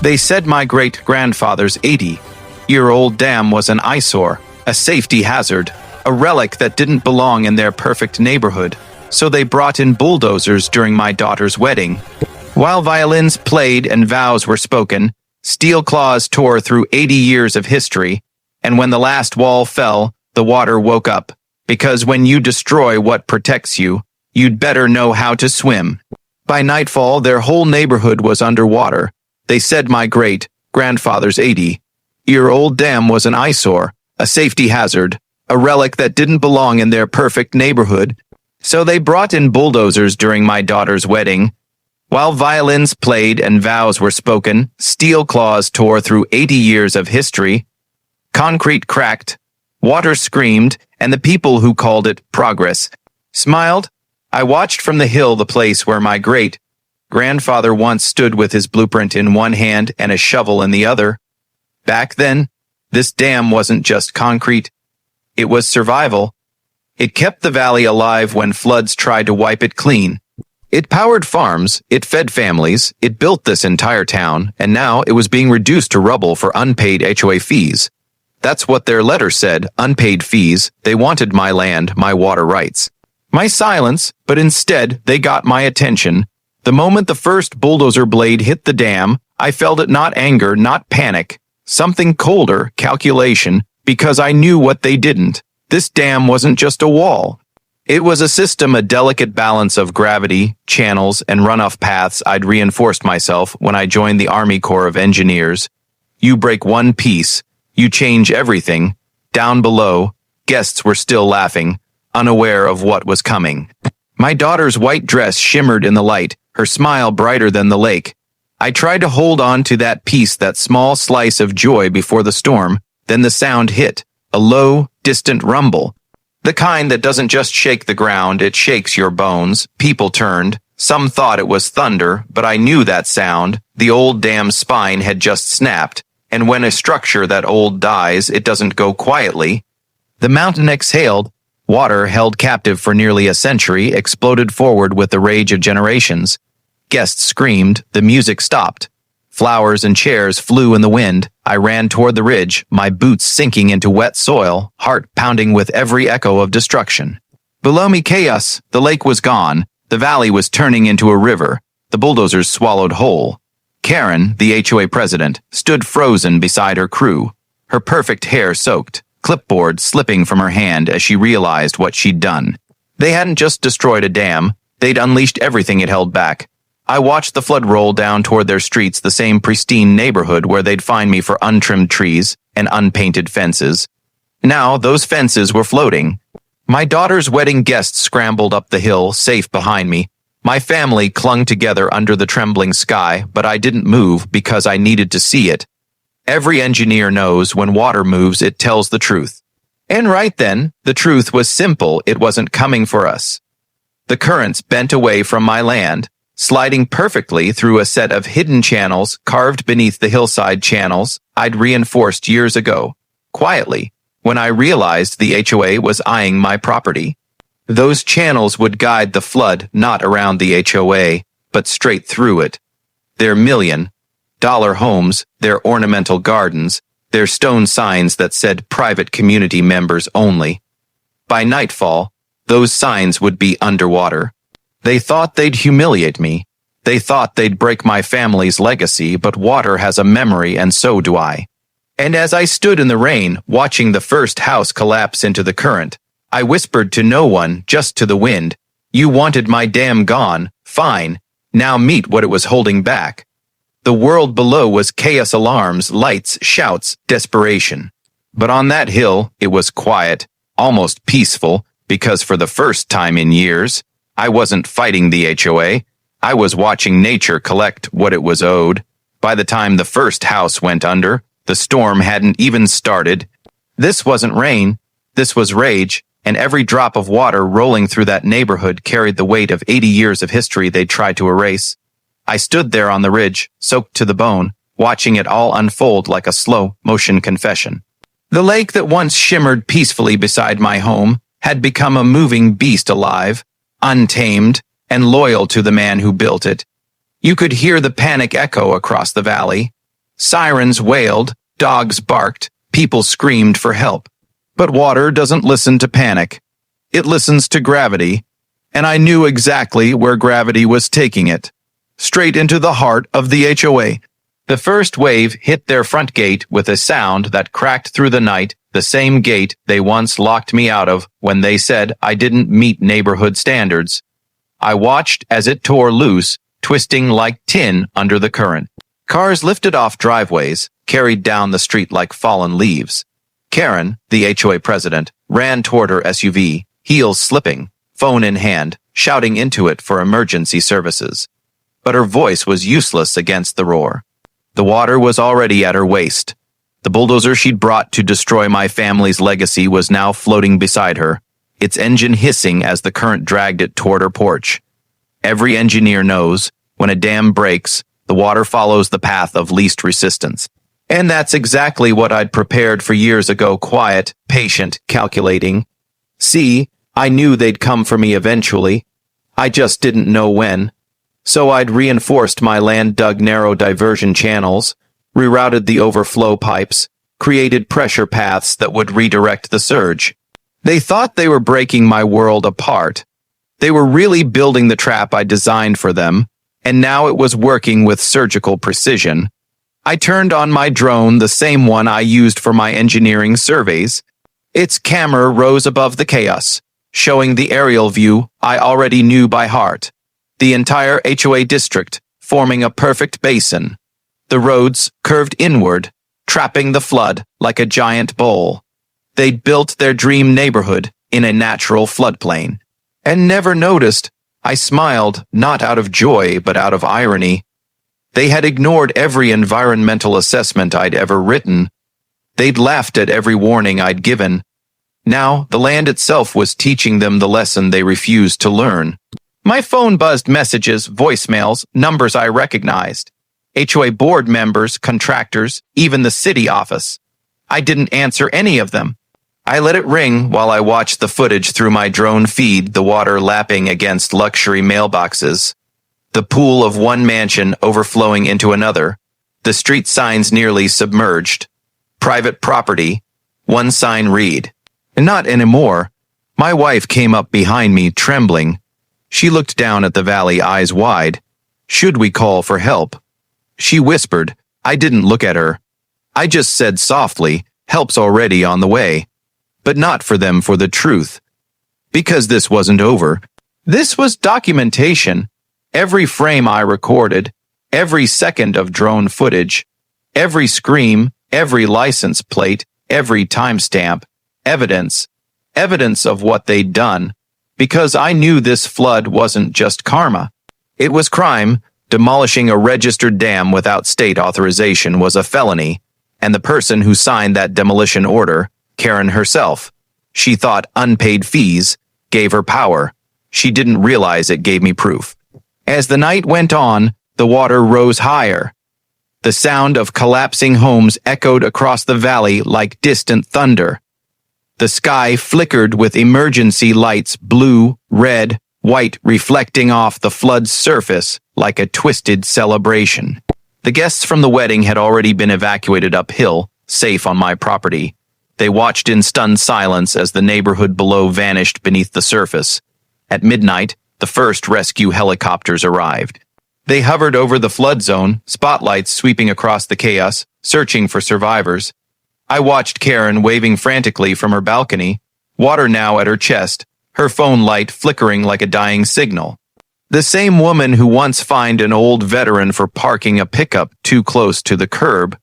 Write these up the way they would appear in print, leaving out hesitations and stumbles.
They said my great-grandfather's 80-year-old dam was an eyesore, a safety hazard, a relic that didn't belong in their perfect neighborhood, so they brought in bulldozers during my daughter's wedding. While violins played and vows were spoken, steel claws tore through 80 years of history, and when the last wall fell, the water woke up, because when you destroy what protects you, you'd better know how to swim. By nightfall, their whole neighborhood was underwater. They said my great-grandfather's 80-year-old dam was an eyesore, a safety hazard, a relic that didn't belong in their perfect neighborhood, so they brought in bulldozers during my daughter's wedding. While violins played and vows were spoken, steel claws tore through 80 years of history. Concrete cracked, water screamed, and the people who called it progress smiled. I watched from the hill the place where my great-grandfather once stood with his blueprint in one hand and a shovel in the other. Back then, this dam wasn't just concrete. It was survival. It kept the valley alive when floods tried to wipe it clean. It powered farms, it fed families, it built this entire town, and now it was being reduced to rubble for unpaid HOA fees. That's what their letter said, unpaid fees. They wanted my land, my water rights. My silence, but instead they got my attention. The moment the first bulldozer blade hit the dam, I felt it, not anger, not panic, something colder, calculation, because I knew what they didn't. This dam wasn't just a wall. It was a system, a delicate balance of gravity, channels, and runoff paths. I'd reinforced myself when I joined the Army Corps of Engineers. You break one piece, you change everything. Down below, guests were still laughing, unaware of what was coming. My daughter's white dress shimmered in the light, her smile brighter than the lake. I tried to hold on to that piece, that small slice of joy before the storm. Then the sound hit, a low, distant rumble. The kind that doesn't just shake the ground, it shakes your bones. People turned. Some thought it was thunder, but I knew that sound. The old dam's spine had just snapped, and when a structure that old dies, it doesn't go quietly. The mountain exhaled. Water, held captive for nearly a century, exploded forward with the rage of generations. Guests screamed. The music stopped. Flowers and chairs flew in the wind. I ran toward the ridge, my boots sinking into wet soil, heart pounding with every echo of destruction. Below me, chaos. The lake was gone. The valley was turning into a river. The bulldozers swallowed whole. Karen, the HOA president, stood frozen beside her crew, her perfect hair soaked, clipboard slipping from her hand as she realized what she'd done. They hadn't just destroyed a dam, they'd unleashed everything it held back. I watched the flood roll down toward their streets, the same pristine neighborhood where they'd find me for untrimmed trees and unpainted fences. Now those fences were floating. My daughter's wedding guests scrambled up the hill, safe behind me. My family clung together under the trembling sky, but I didn't move because I needed to see it. Every engineer knows when water moves, it tells the truth. And right then, the truth was simple. It wasn't coming for us. The currents bent away from my land, sliding perfectly through a set of hidden channels carved beneath the hillside channels I'd reinforced years ago. Quietly, when I realized the HOA was eyeing my property. Those channels would guide the flood not around the HOA, but straight through it. Their $1,000,000 homes, their ornamental gardens, their stone signs that said private community members only. By nightfall, those signs would be underwater. They thought they'd humiliate me. They thought they'd break my family's legacy, but water has a memory, and so do I. And as I stood in the rain, watching the first house collapse into the current, I whispered to no one, just to the wind, "You wanted my dam gone, fine. Now meet what it was holding back." The world below was chaos, alarms, lights, shouts, desperation. But on that hill, it was quiet, almost peaceful, because for the first time in years, I wasn't fighting the HOA. I was watching nature collect what it was owed. By the time the first house went under, the storm hadn't even started. This wasn't rain. This was rage, and every drop of water rolling through that neighborhood carried the weight of 80 years of history they'd tried to erase. I stood there on the ridge, soaked to the bone, watching it all unfold like a slow-motion confession. The lake that once shimmered peacefully beside my home had become a moving beast, alive, untamed, and loyal to the man who built it. You could hear the panic echo across the valley. Sirens wailed, dogs barked, people screamed for help. But water doesn't listen to panic. It listens to gravity, and I knew exactly where gravity was taking it. Straight into the heart of the HOA. The first wave hit their front gate with a sound that cracked through the night, the same gate they once locked me out of when they said I didn't meet neighborhood standards. I watched as it tore loose, twisting like tin under the current. Cars lifted off driveways, carried down the street like fallen leaves. Karen, the HOA president, ran toward her SUV, heels slipping, phone in hand, shouting into it for emergency services. But her voice was useless against the roar. The water was already at her waist. The bulldozer she'd brought to destroy my family's legacy was now floating beside her, its engine hissing as the current dragged it toward her porch. Every engineer knows, when a dam breaks, the water follows the path of least resistance. And that's exactly what I'd prepared for years ago, quiet, patient, calculating. See, I knew they'd come for me eventually. I just didn't know when. So I'd reinforced my land-dug narrow diversion channels, rerouted the overflow pipes, created pressure paths that would redirect the surge. They thought they were breaking my world apart. They were really building the trap I designed for them, and now it was working with surgical precision. I turned on my drone, the same one I used for my engineering surveys. Its camera rose above the chaos, showing the aerial view I already knew by heart. The entire HOA district, forming a perfect basin. The roads curved inward, trapping the flood like a giant bowl. They'd built their dream neighborhood in a natural floodplain. And never noticed. I smiled, not out of joy, but out of irony. They had ignored every environmental assessment I'd ever written. They'd laughed at every warning I'd given. Now, the land itself was teaching them the lesson they refused to learn. My phone buzzed messages, voicemails, numbers I recognized. HOA board members, contractors, even the city office. I didn't answer any of them. I let it ring while I watched the footage through my drone feed, the water lapping against luxury mailboxes. The pool of one mansion overflowing into another. The street signs nearly submerged. Private property. One sign read, "Not anymore." My wife came up behind me, trembling. She looked down at the valley, eyes wide. Should we call for help? She whispered. I didn't look at her. I just said softly, help's already on the way. But not for them, for the truth. Because this wasn't over. This was documentation. Every frame I recorded, every second of drone footage, every scream, every license plate, every timestamp, evidence of what they'd done. Because I knew this flood wasn't just karma. It was crime. Demolishing a registered dam without state authorization was a felony, and the person who signed that demolition order, Karen herself, she thought unpaid fees gave her power. She didn't realize it gave me proof. As the night went on, the water rose higher. The sound of collapsing homes echoed across the valley like distant thunder. The sky flickered with emergency lights, blue, red, white, reflecting off the flood's surface like a twisted celebration. The guests from the wedding had already been evacuated uphill, safe on my property. They watched in stunned silence as the neighborhood below vanished beneath the surface. At midnight, the first rescue helicopters arrived. They hovered over the flood zone, spotlights sweeping across the chaos, searching for survivors. I watched Karen waving frantically from her balcony, water now at her chest, her phone light flickering like a dying signal. The same woman who once fined an old veteran for parking a pickup too close to the curb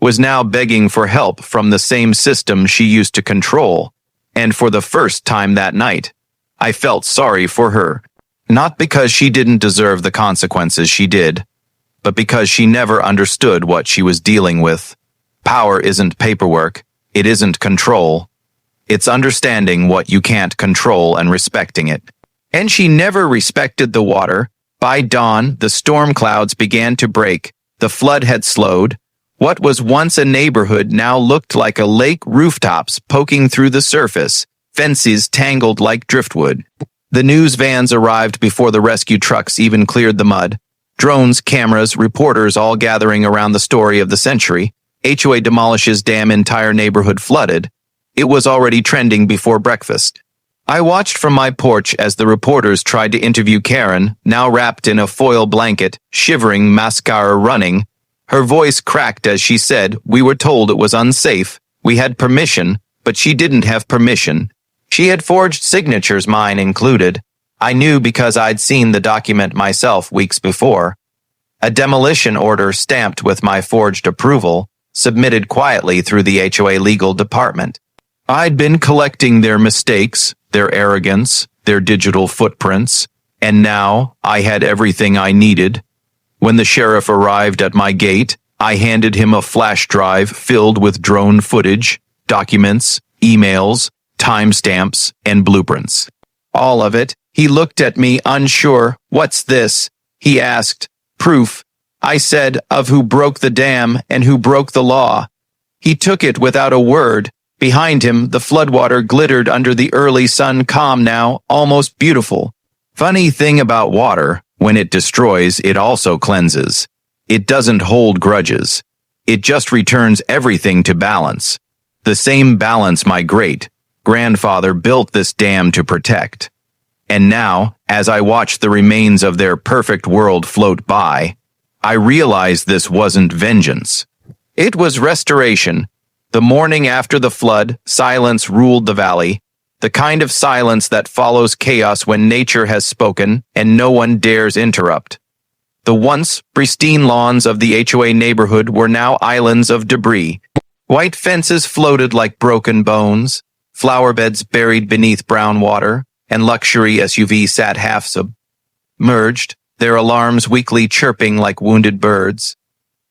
was now begging for help from the same system she used to control, and for the first time that night, I felt sorry for her. Not because she didn't deserve the consequences she did, but because she never understood what she was dealing with. Power isn't paperwork, it isn't control. It's understanding what you can't control and respecting it. And she never respected the water. By dawn, the storm clouds began to break. The flood had slowed. What was once a neighborhood now looked like a lake, rooftops poking through the surface, fences tangled like driftwood. The news vans arrived before the rescue trucks even cleared the mud. Drones, cameras, reporters all gathering around the story of the century. HOA demolishes dam, entire neighborhood flooded. It was already trending before breakfast. I watched from my porch as the reporters tried to interview Karen, now wrapped in a foil blanket, shivering, mascara running. Her voice cracked as she said, "We were told it was unsafe. We had permission, but she didn't have permission. She had forged signatures, mine included. I knew because I'd seen the document myself weeks before. A demolition order stamped with my forged approval, submitted quietly through the HOA legal department. I'd been collecting their mistakes, their arrogance, their digital footprints, and now I had everything I needed. When the sheriff arrived at my gate, I handed him a flash drive filled with drone footage, documents, emails, timestamps, and blueprints. All of it. He looked at me unsure. "What's this?" he asked. "Proof," I said, "of who broke the dam and who broke the law." He took it without a word. Behind him, the floodwater glittered under the early sun, calm now, almost beautiful. Funny thing about water, when it destroys, it also cleanses. It doesn't hold grudges. It just returns everything to balance. The same balance my great-grandfather built this dam to protect. And now, as I watched the remains of their perfect world float by, I realized this wasn't vengeance. It was restoration. The morning after the flood, silence ruled the valley, the kind of silence that follows chaos when nature has spoken and no one dares interrupt. The once pristine lawns of the HOA neighborhood were now islands of debris. White fences floated like broken bones, flower beds buried beneath brown water, and luxury SUVs sat half submerged, their alarms weakly chirping like wounded birds.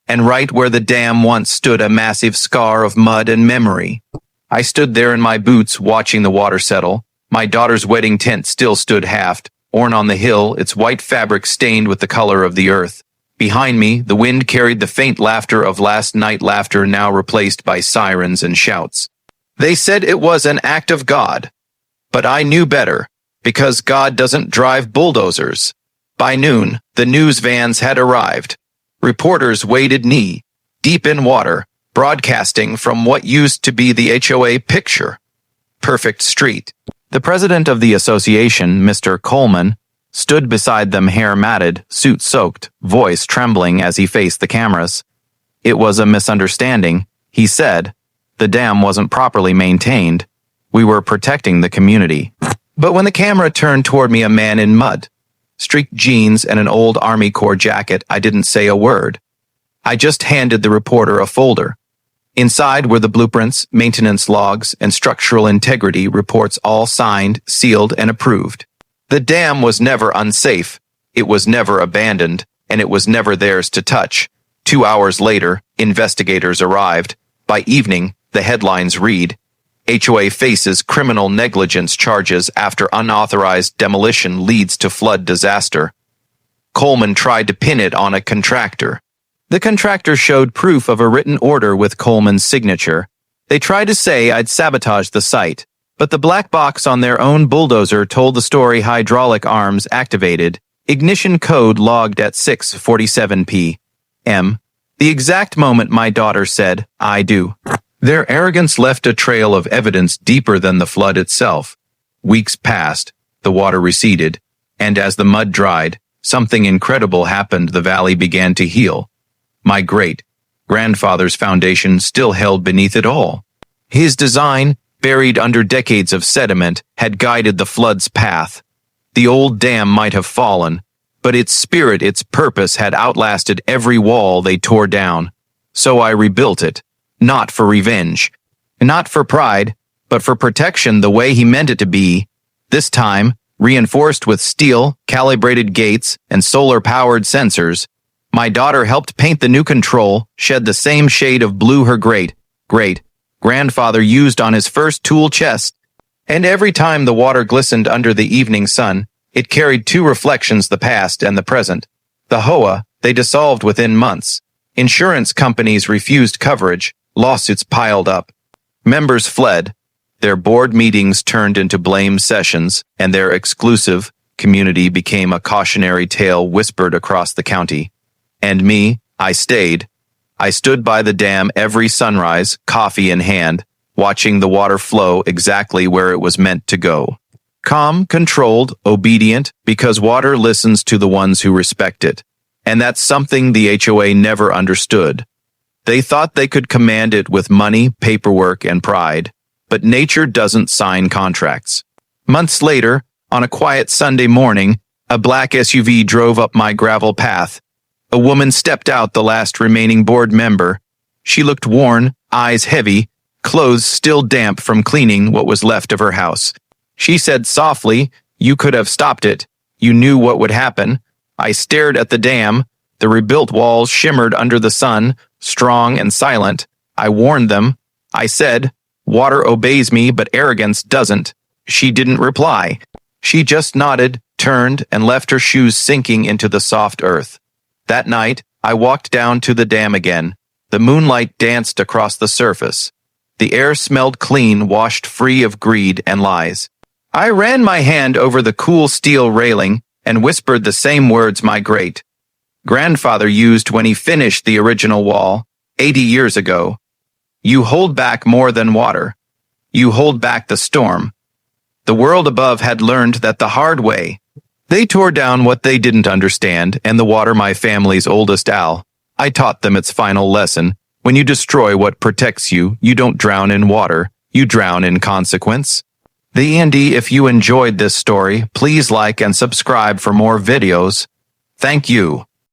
And right where the dam once stood, a massive scar of mud and memory. I stood there in my boots watching the water settle. My daughter's wedding tent still stood halved, worn on the hill, its white fabric stained with the color of the earth. Behind me, the wind carried the faint laughter of last night, laughter now replaced by sirens and shouts. They said it was an act of God. But I knew better, because God doesn't drive bulldozers. By noon, the news vans had arrived. Reporters waded knee-deep in water, broadcasting from what used to be the HOA picture-perfect street. The president of the association, Mr. Coleman, stood beside them, hair matted, suit soaked, voice trembling as he faced the cameras. "It was a misunderstanding," he said. "The dam wasn't properly maintained. We were protecting the community." But when the camera turned toward me, a man in mud, streaked jeans and an old Army Corps jacket, I didn't say a word. I just handed the reporter a folder. Inside were the blueprints, maintenance logs, and structural integrity reports, all signed, sealed, and approved. The dam was never unsafe, it was never abandoned, and it was never theirs to touch. 2 hours later, investigators arrived. By evening, the headlines read, HOA faces criminal negligence charges after unauthorized demolition leads to flood disaster. Coleman tried to pin it on a contractor. The contractor showed proof of a written order with Coleman's signature. They tried to say I'd sabotaged the site, but the black box on their own bulldozer told the story. Hydraulic arms activated, ignition code logged at 6:47 p.m. The exact moment my daughter said, "I do." Their arrogance left a trail of evidence deeper than the flood itself. Weeks passed, the water receded, and as the mud dried, something incredible happened. The valley began to heal. My great-grandfather's foundation still held beneath it all. His design, buried under decades of sediment, had guided the flood's path. The old dam might have fallen, but its spirit, its purpose, had outlasted every wall they tore down. So I rebuilt it. Not for revenge, not for pride, but for protection the way he meant it to be. This time, reinforced with steel, calibrated gates, and solar-powered sensors, my daughter helped paint the new control, shed the same shade of blue her great-grandfather used on his first tool chest. And every time the water glistened under the evening sun, it carried two reflections, the past and the present. The HOA, they dissolved within months. Insurance companies refused coverage. Lawsuits piled up. Members fled. Their board meetings turned into blame sessions, and their exclusive, community became a cautionary tale whispered across the county. And me, I stayed. I stood by the dam every sunrise, coffee in hand, watching the water flow exactly where it was meant to go. Calm, controlled, obedient, because water listens to the ones who respect it. And that's something the HOA never understood. They thought they could command it with money, paperwork, and pride. But nature doesn't sign contracts. Months later, on a quiet Sunday morning, a black SUV drove up my gravel path. A woman stepped out, the last remaining board member. She looked worn, eyes heavy, clothes still damp from cleaning what was left of her house. She said softly, "You could have stopped it. You knew what would happen." I stared at the dam. The rebuilt walls shimmered under the sun, strong and silent. I warned them. I said, "Water obeys me, but arrogance doesn't." She didn't reply. She just nodded, turned, and left her shoes sinking into the soft earth. That night, I walked down to the dam again. The moonlight danced across the surface. The air smelled clean, washed free of greed and lies. I ran my hand over the cool steel railing and whispered the same words my great-grandfather used when he finished the original wall 80 years ago. You hold back more than water. You hold back the storm. The world above had learned that the hard way. They tore down what they didn't understand, and the water, my family's oldest owl. I taught them its final lesson. When you destroy what protects you, you don't drown in water, you drown in consequence. The Andy, if you enjoyed this story, please like and subscribe for more videos. Thank you.